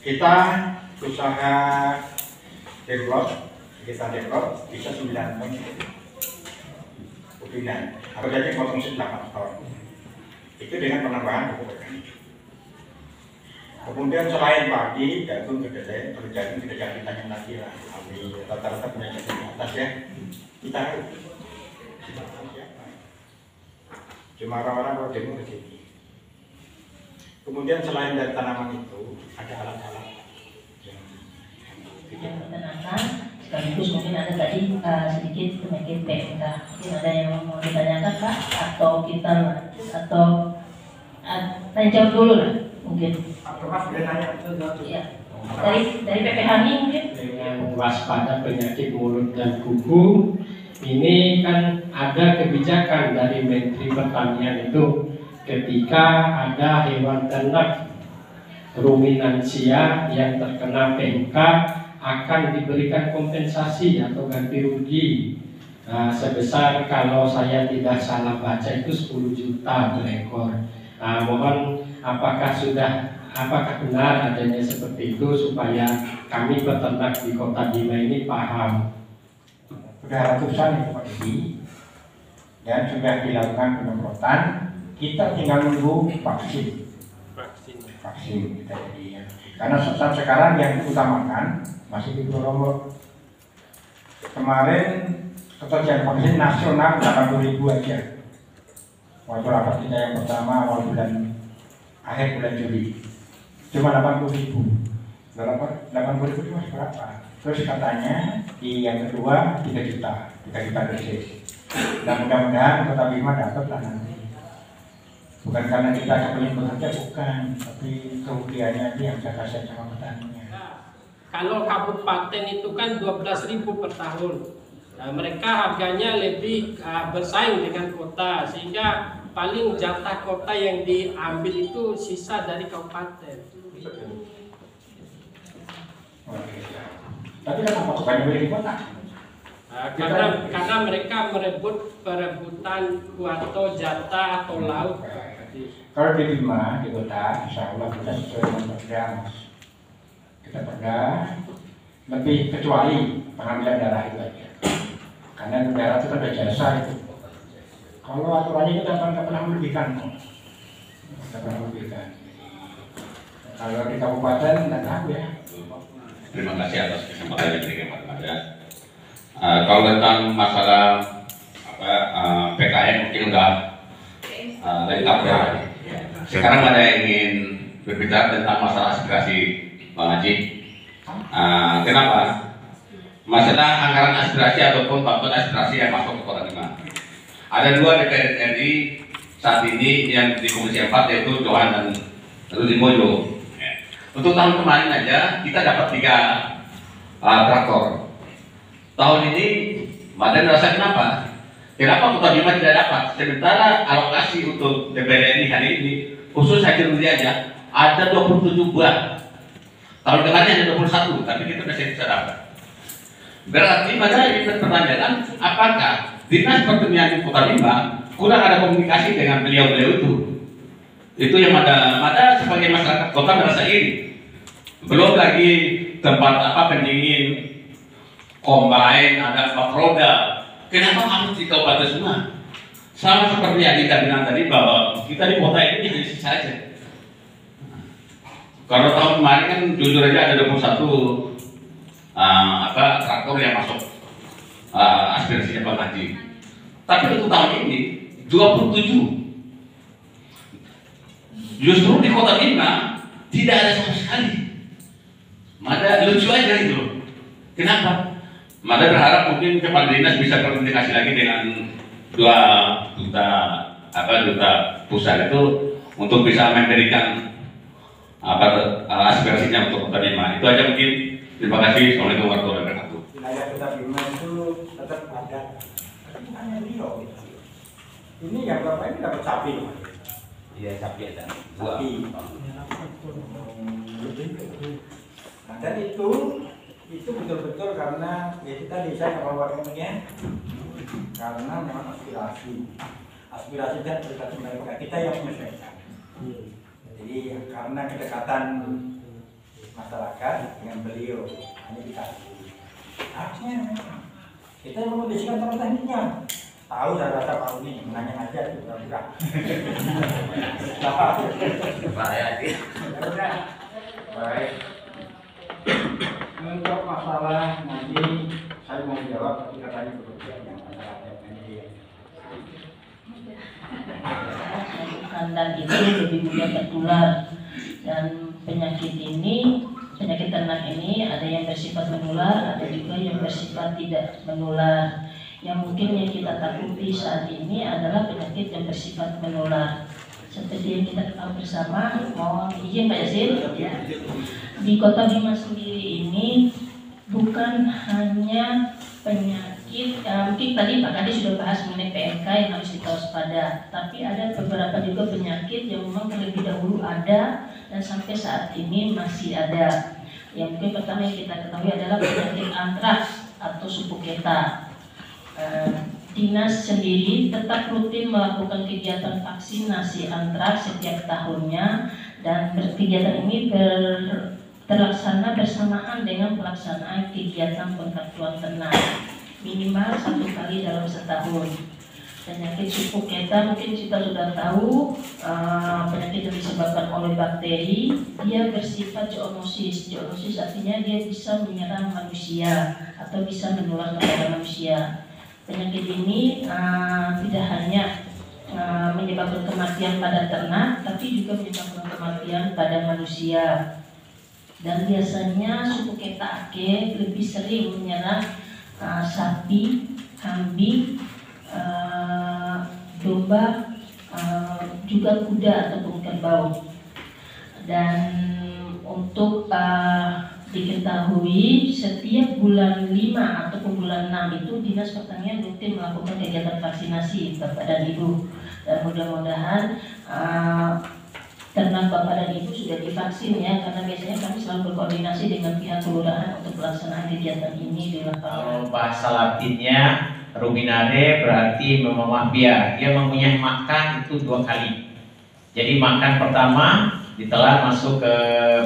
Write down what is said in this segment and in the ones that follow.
Kita usaha develop bisa 9 ton ubinan, atau jadi konsumsi 8 ton. Itu dengan penambahan pupuk organik. Kemudian selain padi, jagung gede, kalau jagung tidak jadi tanya lagi lah. Kami rata-rata punya jagung di atas ya. Kita harus cuma orang-orang kalau demo ke sini. Kemudian selain dari tanaman itu ada alat-alat yang ditenangkan, sekaligus mungkin ada tadi sedikit penyakit PMK. Mungkin ada yang mau ditanyakan Pak, atau kita lanjut, atau jawab dulu lah mungkin. Mas boleh tanya? Iya. Dari PPH ini mungkin. Dengan waspada penyakit mulut dan kuku, ini kan ada kebijakan dari Menteri Pertanian itu ketika ada hewan ternak ruminansia yang terkena PMK akan diberikan kompensasi atau ganti rugi sebesar, kalau saya tidak salah baca itu 10 juta per ekor. Mohon apakah benar adanya seperti itu supaya kami peternak di Kota Bima ini paham. Sudah ratusan itu Pak Didi, dan sudah dilakukan penyemprotan. Kita tinggal nunggu vaksin kita jadi ya. Karena saat sekarang yang diutamakan masih di Purworejo. Kemarin ketersediaan vaksin nasional 80.000 aja. Waktu rapat kita yang pertama akhir bulan Juli cuma 80.000. 80.000 itu berapa? Terus katanya di yang kedua 3 juta dosis. Dan mudah-mudahan Kota Bima dapat lah nanti. Bukan karena kita kepingin bekerja, bukan, tapi kerugiannya itu yang saya kasih sama petaninya. Kalau kabupaten itu kan 12.000 per tahun. Nah, mereka harganya lebih bersaing dengan kota, sehingga paling jatah kota yang diambil itu sisa dari kabupaten. Tapi kenapa bukan dibeli di kota? Karena mereka perebutan kuarto, jatah atau laut. Kalau di Bima, di kota, insya Allah kita sesuai dengan perda, Mas. Kita perda lebih, kecuali pengambilan darah itu aja. Karena darah itu ada jasa itu. Kalau aturannya kita nggak pernah melebihkan, Kalau di kabupaten nggak tahu ya. Terima kasih atas kesempatan yang diberikan kepada. Kalau tentang masalah PKM mungkin udah lengkap ya. Sekarang ada yang ingin berbicara tentang masalah aspirasi Bang Haji. Kenapa? Masalah anggaran aspirasi ataupun bantuan aspirasi yang masuk ke Kota Bima. Ada 2 DPR RI saat ini yang di Komisi 4, yaitu Johan dan Rudi Mojo. Untuk tahun kemarin aja kita dapat 3 traktor. Tahun ini Badan merasa kenapa Kota Bima tidak dapat, sementara alokasi untuk DPR RI hari ini khusus Haji Rudi aja ada 27 buah. Tahun kemarin ada 21, tapi kita masih bisa dapat. Berarti maka kita pertanyakan, apakah Dinas Pertanian di Kota Bima kurang ada komunikasi dengan beliau-beliau itu? Itu yang ada sebagai masyarakat kota merasa iri. Belum lagi tempat pendingin, combine, ada 4 roda. Kenapa harus di kabupaten semua? Sama seperti yang kita bilang tadi bahwa kita di kota ini hanya sisa saja. Kalau tahun kemarin kan jujur aja ada 21 traktor yang masuk aspirasinya Pak Haji. Tapi untuk tahun ini 27. Justru di Kota Bima tidak ada sama sekali. Mada lucu aja itu. Kenapa? Mada berharap mungkin Kepala Dinas bisa berkomunikasi lagi dengan duta pusat itu untuk bisa memberikan aspirasinya untuk Kota Bima. Itu aja mungkin. Terima kasih. Assalamualaikum warahmatullahi wabarakatuh. Wilayah Kota Bima itu tetap ada, tapi bukan yang Rio. Ini yang berapa ini dapat sapi? Iya, sapi ada. Sapi. Dan itu betul-betul karena ya kita desain awal-awalnya karena memang aspirasi dan berkata mereka kita yang menyesuaikan. Jadi karena kedekatan masyarakat dengan beliau hanya dikasih. Harusnya memang kita mau bisikan sama tekniknya. Tahu saya rasa Pak Uni menanya aja itu pura-pura. Baik. Untuk masalah nanti saya mau jawab tapi katanya berbeda yang masalah ini. Kandang itu lebih mudah tertular, dan penyakit ternak ini ada yang bersifat menular, ada juga yang bersifat tidak menular. Yang mungkin yang kita takuti saat ini adalah penyakit yang bersifat menular. Seperti yang kita ketahui bersama, mohon izin Pak Yasin, ya. Di Kota Bima sendiri ini bukan hanya penyakit, mungkin tadi Pak Kadi sudah bahas mengenai PMK yang harus kita waspada, tapi ada beberapa juga penyakit yang memang terlebih dahulu ada dan sampai saat ini masih ada. Yang mungkin pertama yang kita ketahui adalah penyakit antraks atau supuketa. Dinas sendiri tetap rutin melakukan kegiatan vaksinasi antraks setiap tahunnya, dan kegiatan ini terlaksana bersamaan dengan pelaksanaan kegiatan pengkartuan ternak minimal 1 kali dalam setahun. Penyakit supuketa mungkin kita sudah tahu, penyakit yang disebabkan oleh bakteri. Dia bersifat zoonosis. Zoonosis artinya dia bisa menyerang manusia atau bisa menular kepada manusia. Penyakit ini tidak hanya menyebabkan kematian pada ternak, tapi juga menyebabkan kematian pada manusia. Dan biasanya supuketa ake lebih sering menyerang sapi, kambing, domba, juga kuda ataupun kerbau. Dan untuk diketahui setiap bulan 5 ataupun bulan 6 itu Dinas Pertanian rutin melakukan kegiatan vaksinasi Bapak dan Ibu, dan mudah-mudahan ternak Bapak dan Ibu sudah divaksin ya, karena biasanya kami selalu berkoordinasi dengan pihak kelurahan untuk pelaksanaan kegiatan ini di lapangan. Kalau bahasa Latinnya ruminare berarti memamah, dia mempunyai makan itu 2 kali. Jadi makan pertama ditelan masuk ke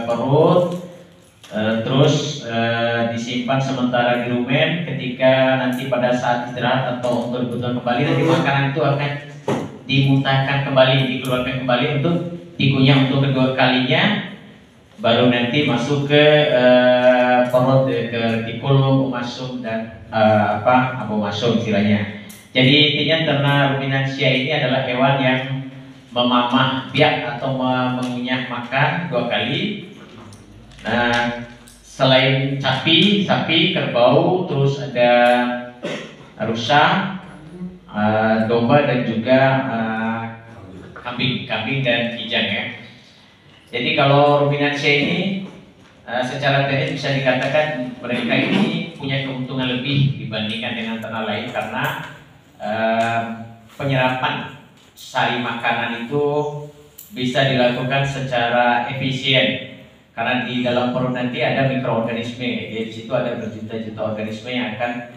perut, terus disimpan sementara di rumen. Ketika nanti pada saat istirahat atau untuk kebutuhan kembali, nanti makanan itu akan dimuntahkan kembali, dikeluarkan kembali untuk dikunyah untuk kedua kalinya, baru nanti masuk ke perut, ke retikulum, omasum dan abomasum istilahnya. Jadi intinya ternak ruminansia ini adalah hewan yang memamah biak atau mengunyah makan 2 kali. Selain sapi, kerbau, terus ada rusa, domba, dan juga kambing dan kijang ya. Jadi kalau ruminansia ini secara teknis bisa dikatakan mereka ini punya keuntungan lebih dibandingkan dengan ternak lain, karena penyerapan sari makanan itu bisa dilakukan secara efisien. Karena di dalam perut nanti ada mikroorganisme, jadi di situ ada berjuta-juta organisme yang akan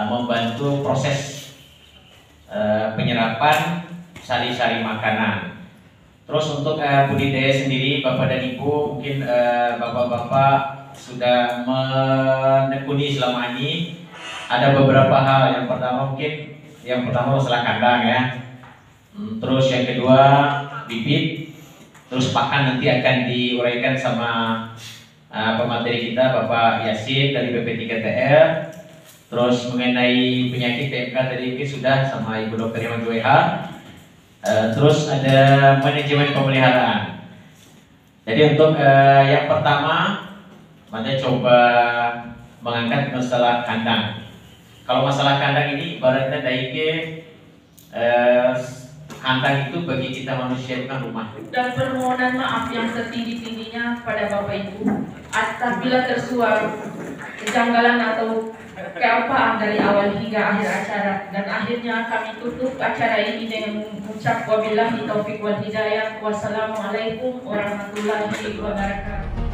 membantu proses penyerapan sari-sari makanan. Terus untuk budidaya sendiri, Bapak dan Ibu, mungkin Bapak-Bapak sudah menekuni selama ini. Ada beberapa hal. Yang pertama masalah kandang ya. Terus yang kedua bibit. Terus pakan nanti akan diuraikan sama pemateri kita Bapak Yasin dari BP3TR. Terus mengenai penyakit PMK tadi sudah sama Ibu Dr. Yaman WH. Terus ada manajemen pemeliharaan. Jadi untuk yang pertama, saya coba mengangkat masalah kandang. Kalau masalah kandang ini ibaratnya daike kandang itu bagi kita manusia itu kan rumah. Dan permohonan maaf yang setinggi-tingginya pada Bapak Ibu apabila tersuar kejanggalan atau kealpaan dari awal hingga akhir acara, dan akhirnya kami tutup acara ini dengan mengucap wabillahi taufiq wal hidayah. Wassalamualaikum warahmatullahi wabarakatuh.